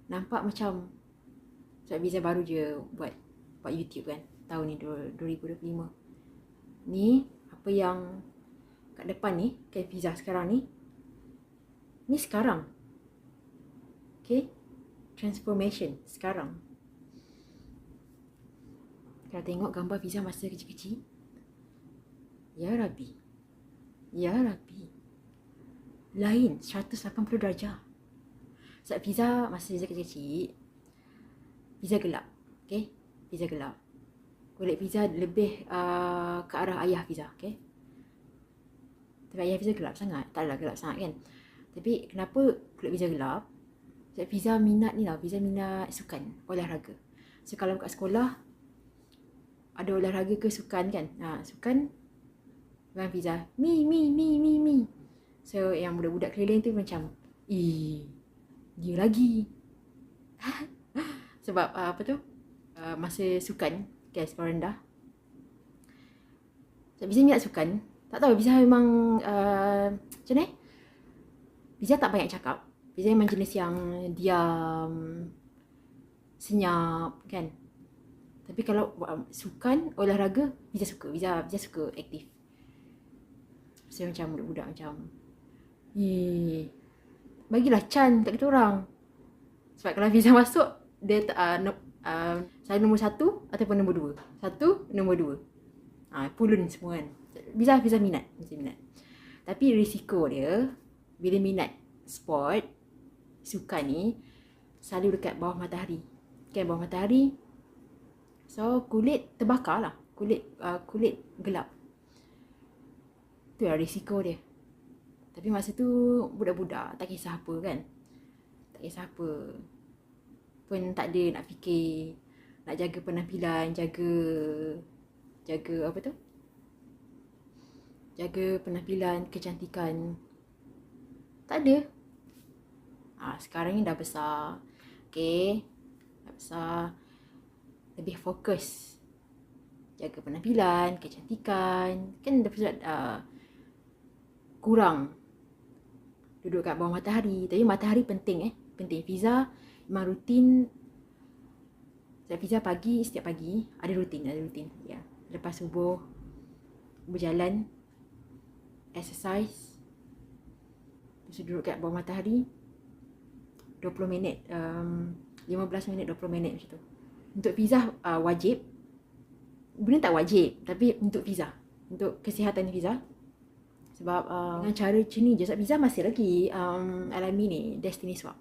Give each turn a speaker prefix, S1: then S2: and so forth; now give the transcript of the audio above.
S1: nampak macam sebab Fiza baru je buat YouTube kan tahun ni 2025. Ni apa yang kat depan ni kan Fiza sekarang ni sekarang. Okay, transformation sekarang. Kalau tengok gambar Fiza masa kecil-kecil, ya Rabbi, ya Rabbi, lain 180 darjah. Sebab Fiza masa Fiza kecil-kecil, Fiza gelap. Okay, Fiza gelap. Kulit Fiza lebih ke arah ayah Fiza. Okay, tapi ayah Fiza gelap sangat. Taklah gelap sangat kan. Tapi kenapa kulit Fiza gelap? Sebab Fiza minat ni lah. Fiza minat sukan, olahraga. So kalau kat sekolah ada olahraga ke sukan kan, sukan dengan Fiza mi. So yang budak-budak keliling tu macam dia lagi. Sebab masa sukan kan, sekolah rendah, sebab Fiza minat sukan. Tak tahu, Fiza memang macam ni, Fiza tak banyak cakap. Fiza memang jenis yang diam, senyap kan. Tapi kalau sukan, olahraga, Fiza suka. Fiza suka aktif. So macam budak-budak macam bagilah Chan kat kita orang. Sebab kalau Fiza masuk, dia saya nombor 1 ataupun nombor 2. 1, nombor 2. Pulun semua kan. Fiza minat. Tapi risiko dia, bila minat sport, sukan ni, selalu dekat bawah matahari. Kan, bawah matahari. So kulit terbakar lah. Kulit gelap. Tu lah risiko dia. Tapi masa tu budak-budak, tak kisah apa kan. Tak kisah apa. Pun tak ada nak fikir nak jaga penampilan, jaga apa tu? Jaga penampilan, kecantikan. Tak ada. Sekarang ni dah besar. Okay, dah besar. Lebih fokus jaga penampilan, kecantikan. Kan dah kurang duduk kat bawah matahari. Tapi matahari penting penting. Fiza memang rutin. Sebab Fiza setiap pagi ada rutin. Ya. Lepas subuh berjalan, exercise, terus duduk kat bawah matahari 20 minit, 15 minit, 20 minit macam tu. Untuk Fiza wajib. Benda tak wajib, tapi untuk Fiza, untuk kesihatan Fiza. Sebab dengan cara macam ni je, sebab Fiza masih lagi alami ni destiny swap.